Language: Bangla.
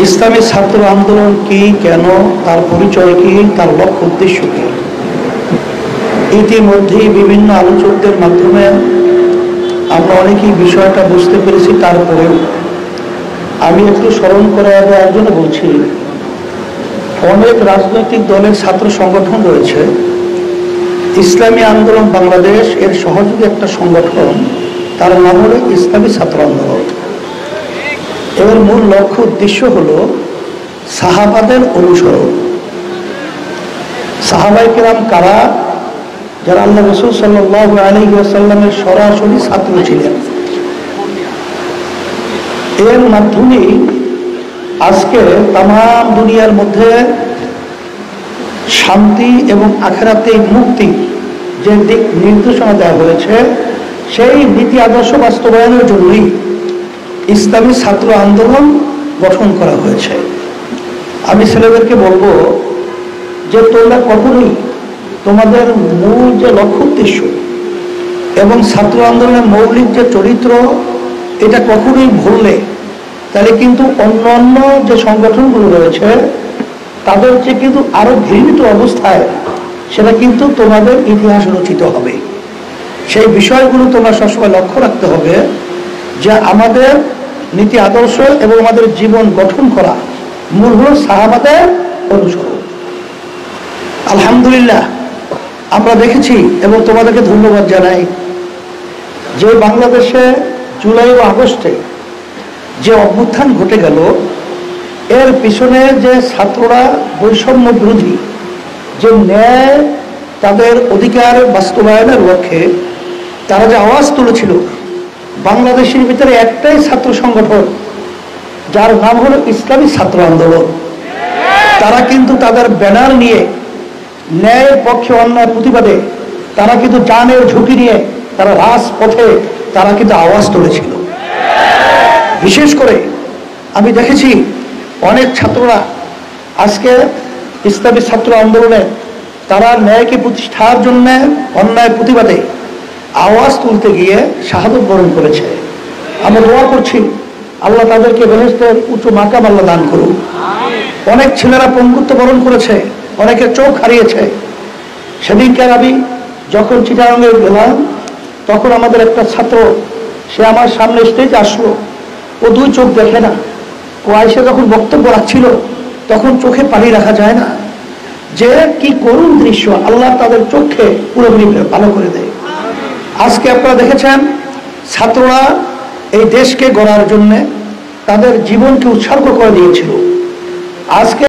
ইসলামী ছাত্র আন্দোলন কি, কেন, তার পরিচয় কি, তার লক্ষ্য উদ্দেশ্য কি, ইতিমধ্যেই বিভিন্ন আলোচকদের মাধ্যমে আমরা অনেকেই বিষয়টা বুঝতে পেরেছি। তারপরেও আমি একটু স্মরণ করে দেওয়ার জন্য বলছি, অনেক রাজনৈতিক দলের ছাত্র সংগঠন রয়েছে। ইসলামী আন্দোলন বাংলাদেশ এর সহযোগী একটা সংগঠন, তার নাম হলো ইসলামী ছাত্র আন্দোলন। এর মূল লক্ষ্য উদ্দেশ্য হলো সাহাবাদের অনুসরণ। সাহাবায়ে কেরাম কারা? যারা আল্লাহ রাসূল সাল্লাল্লাহু আলাইহি ওয়াসাল্লামের সরাসরি ছাত্র ছিলেন। এর মাধ্যমে আজকে তাম দুনিয়ার মধ্যে শান্তি এবং আখিরাতে মুক্তি যে দিক নির্দেশনা দেওয়া হয়েছে, সেই নীতি আদর্শ বাস্তবায়নের জন্যই ইসলামী ছাত্র আন্দোলন গঠন করা হয়েছে। আমি ছেলেদেরকে বলবো যে তোমরা কখনোই তোমাদের মূল যে লক্ষ্য উদ্দেশ্য এবং ছাত্র আন্দোলনের মৌলিক যে চরিত্র, এটা কখনোই ভুললে তাহলে কিন্তু অন্যান্য যে সংগঠনগুলো রয়েছে তাদের চেয়ে কিন্তু আরো ঘৃণিত অবস্থায় সেটা কিন্তু তোমাদের ইতিহাস রচিত হবে। সেই বিষয়গুলো তোমরা সবসময় লক্ষ্য রাখতে হবে যে আমাদের নীতি আদর্শ এবং আমাদের জীবন গঠন করা মূল হল সাহাবাদের অনুসরণ। আলহামদুলিল্লাহ আমরা দেখেছি এবং তোমাদেরকে ধন্যবাদ জানাই যে বাংলাদেশে জুলাই ও আগস্টে যে অভ্যুত্থান ঘটে গেল, এর পিছনে যে ছাত্ররা বৈষম্য বিরোধী যে ন্যায় তাদের অধিকার বাস্তবায়নের লক্ষ্যে তারা যে আওয়াজ তুলেছিল, বাংলাদেশের ভিতরে একটাই ছাত্র সংগঠন যার নাম হলো ইসলামী ছাত্র আন্দোলন। তারা কিন্তু তাদের ব্যানার নিয়ে ন্যায়ের পক্ষে অন্যায় প্রতিবাদে তারা কিন্তু জানের ঝুঁকি নিয়ে তারা রাজপথে তারা কিন্তু আওয়াজ তুলেছিল। বিশেষ করে আমি দেখেছি অনেক ছাত্ররা আজকে ইসলামী ছাত্র আন্দোলনে তারা ন্যায়কে প্রতিষ্ঠার জন্য অন্যায় প্রতিবাদে আওয়াজ তুলতে গিয়ে শাহাদত বরণ করেছে। আমরা দোয়া করছি আল্লাহ তাদেরকে বেহেশতের উঁচু মাকাম আল্লাহ দান করুন। অনেক ছেলেরা পঙ্গুত্ব বরণ করেছে, অনেকে চোখ হারিয়েছে। সেদিনকে আমি যখন চিটাগাঙে গেলাম তখন আমাদের একটা ছাত্র, সে আমার সামনে স্টেজে আসলো, ও দুই চোখ দেখে না, ও আইসে যখন বক্তব্য রাখছিল তখন চোখে পানি রাখা যায় না। যে কি করুণ দৃশ্য, আল্লাহ তাদের চোখে পুরোপুরি ভালো করে দেয়। আজকে আপনারা দেখেছেন ছাত্ররা এই দেশকে গড়ার জন্য তাদের জীবনকে উৎসর্গ করে দিয়েছিল। আজকে